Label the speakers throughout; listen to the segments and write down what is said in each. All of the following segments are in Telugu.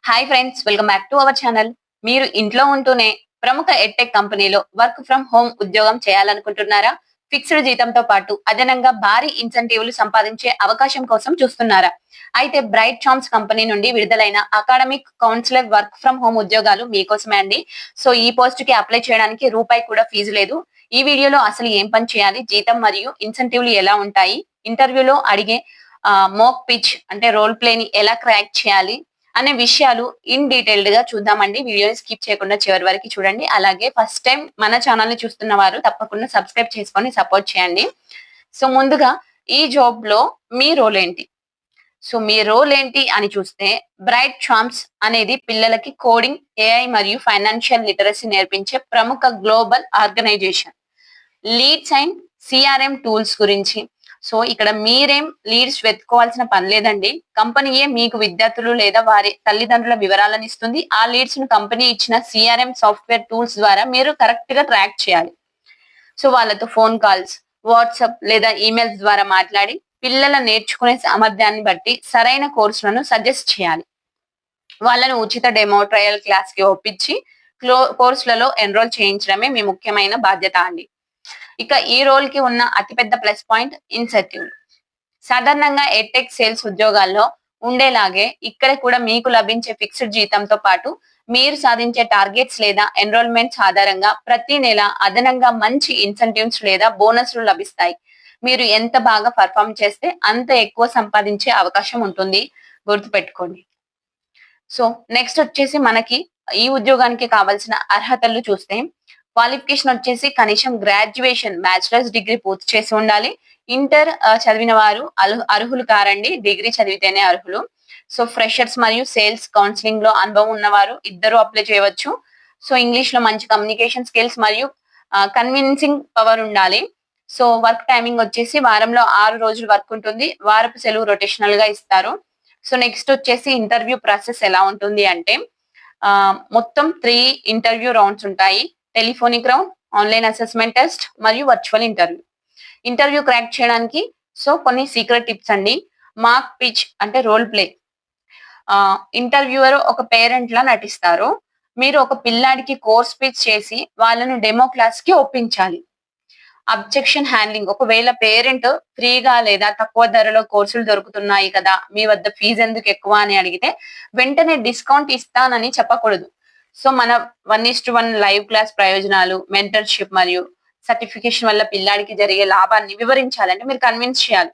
Speaker 1: Hi friends, welcome back to our channel. మీరు ఇంట్లో ఉంటూనే ప్రముఖ ఎడ్టెక్ కంపెనీలో వర్క్ ఫ్రం హోమ్ ఉద్యోగం చేయాలనుకుంటున్నారా? ఫిక్స్డ్ జీతంతో పాటు అదనంగా భారీ ఇన్సెంటివ్లు సంపాదించే అవకాశం కోసం చూస్తున్నారా? అయితే బ్రైట్ చామ్స్ కంపెనీ నుండి విడుదలైన academic counsellor work from home ఉద్యోగాలు మీకోసమే అండి. సో ఈ పోస్ట్ కి అప్లై చేయడానికి రూపాయి కూడా ఫీజు లేదు. ఈ వీడియోలో అసలు ఏం పని చేయాలి, జీతం మరియు ఇన్సెంటివ్లు ఎలా ఉంటాయి, ఇంటర్వ్యూలో అడిగే మోక్ పిచ్ అంటే రోల్ ప్లేని ఎలా క్రాక్ చేయాలి అనే విషయాలు ఇన్ డీటెయిల్డ్ గా చూద్దామండి. వీడియోని స్కిప్ చేయకుండా చివరి వరకు చూడండి. అలాగే ఫస్ట్ టైం మన ఛానల్ ని చూస్తున్న వారు తప్పకుండా సబ్స్క్రైబ్ చేసుకొని సపోర్ట్ చేయండి. సో ముందుగా ఈ జాబ్ లో మీ రోల్ ఏంటి? సో మీ రోల్ ఏంటి అని చూస్తే, బ్రైట్ చామ్స్ అనేది పిల్లలకి కోడింగ్, ఏఐ మరియు ఫైనాన్షియల్ లిటరసీ నేర్పించే ప్రముఖ global organisation. Leads and CRM tools గురించి. సో ఇక్కడ మీరేం లీడ్స్ వెతుక్కోవాల్సిన పని లేదండి. కంపెనీయే మీకు విద్యార్థులు లేదా వారి తల్లిదండ్రుల వివరాలను ఇస్తుంది. ఆ లీడ్స్ ను కంపెనీ ఇచ్చిన సిఆర్ఎం సాఫ్ట్వేర్ టూల్స్ ద్వారా మీరు కరెక్ట్ గా ట్రాక్ చేయాలి. సో వాళ్ళతో ఫోన్ కాల్స్, వాట్సాప్ లేదా ఈమెయిల్స్ ద్వారా మాట్లాడి పిల్లల నేర్చుకునే సామర్థ్యాన్ని బట్టి సరైన కోర్సులను సజెస్ట్ చేయాలి. వాళ్ళను ఉచిత డెమో ట్రయల్ క్లాస్ కి ఒప్పించి కోర్సులలో ఎన్రోల్ చేయించడమే మీ ముఖ్యమైన బాధ్యత అండి. ఇక ఈ రోల్ కి ఉన్న అతిపెద్ద ప్లస్ పాయింట్ ఇన్సెంటివ్. సాధారణంగా ఎడ్టెక్ సేల్స్ ఉద్యోగాల్లో ఉండేలాగే ఇక్కడ కూడా మీకు లభించే ఫిక్స్డ్ జీతంతో పాటు మీరు సాధించే టార్గెట్స్ లేదా ఎన్రోల్మెంట్స్ ఆధారంగా ప్రతి నెల అదనంగా మంచి ఇన్సెంటివ్స్ లేదా బోనస్లు లభిస్తాయి. మీరు ఎంత బాగా పర్ఫామ్ చేస్తే అంత ఎక్కువ సంపాదించే అవకాశం ఉంటుంది, గుర్తుపెట్టుకోండి. సో నెక్స్ట్ వచ్చేసి మనకి ఈ ఉద్యోగానికి కావాల్సిన అర్హతలు చూస్తే, క్వాలిఫికేషన్ వచ్చేసి కనీసం గ్రాడ్యుయేషన్ బ్యాచిలర్స్ డిగ్రీ పూర్తి చేసి ఉండాలి. ఇంటర్ చదివిన వారు అర్హులు కారండి, డిగ్రీ చదివితేనే అర్హులు. సో ఫ్రెషర్స్ మరియు సేల్స్ కౌన్సిలింగ్ లో అనుభవం ఉన్నవారు ఇద్దరు అప్లై చేయవచ్చు. సో ఇంగ్లీష్ లో మంచి కమ్యూనికేషన్ స్కిల్స్ మరియు కన్విన్సింగ్ పవర్ ఉండాలి. సో వర్క్ టైమింగ్ వచ్చేసి వారంలో 6 రోజులు వర్క్ ఉంటుంది. వారపు సెలవు రొటేషనల్ గా ఇస్తారు. సో నెక్స్ట్ వచ్చేసి ఇంటర్వ్యూ ప్రాసెస్ ఎలా ఉంటుంది అంటే, మొత్తం 3 ఇంటర్వ్యూ రౌండ్స్ ఉంటాయి. Telephonic round, online assessment test మరియు వర్చువల్ ఇంటర్వ్యూ. ఇంటర్వ్యూ క్రాక్ చేయడానికి సో కొన్ని సీక్రెట్ టిప్స్ అండి. మార్క్ పిచ్ అంటే రోల్ ప్లే. ఇంటర్వ్యూవర్ ఒక పేరెంట్ లా నటిస్తారు. మీరు ఒక పిల్లాడికి కోర్స్ పిచ్ చేసి వాళ్ళను డెమో క్లాస్ కి ఒప్పించాలి. Objection handling. ఒకవేళ పేరెంట్ ఫ్రీగా లేదా తక్కువ ధరలో కోర్సులు దొరుకుతున్నాయి కదా, మీ వద్ద ఫీజు ఎందుకు ఎక్కువ అని అడిగితే వెంటనే డిస్కౌంట్ ఇస్తానని చెప్పకూడదు. సో మన 1:1 లైవ్ క్లాస్ ప్రయోజనాలు, మెంటర్షిప్ మరియు సర్టిఫికేషన్ వల్ల పిల్లాడికి జరిగే లాభాన్ని వివరించాలంటే మీరు కన్విన్స్ చేయాలి.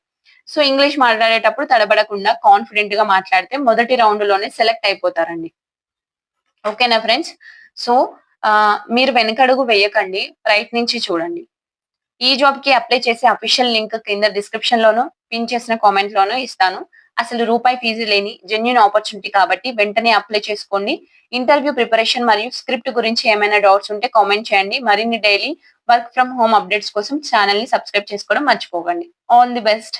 Speaker 1: సో ఇంగ్లీష్ మాట్లాడేటప్పుడు తడబడకుండా కాన్ఫిడెంట్ గా మాట్లాడితే మొదటి రౌండ్ లోనే సెలెక్ట్ అయిపోతారండి. ఓకేనా ఫ్రెండ్స్? సో మీరు వెనకడుగు వేయకండి, ప్రయత్నించి చూడండి. ఈ జాబ్ కి అప్లై చేసే అఫీషియల్ లింక్ కింద డిస్క్రిప్షన్ లోను, పిన్ చేసిన కామెంట్ లోను ఇస్తాను. అసలు రూపాయి ఫీజు లేని జెన్యూన్ ఆపర్చునిటీ కాబట్టి వెంటనే అప్లై చేసుకోండి. ఇంటర్వ్యూ ప్రిపరేషన్ మరియు స్క్రిప్ట్ గురించి ఏమైనా డౌట్స్ ఉంటే కామెంట్ చేయండి. మరిన్ని daily work from home updates కోసం ఛానల్ ని సబ్స్క్రైబ్ చేసుకోవడం మర్చిపోకండి. All the best.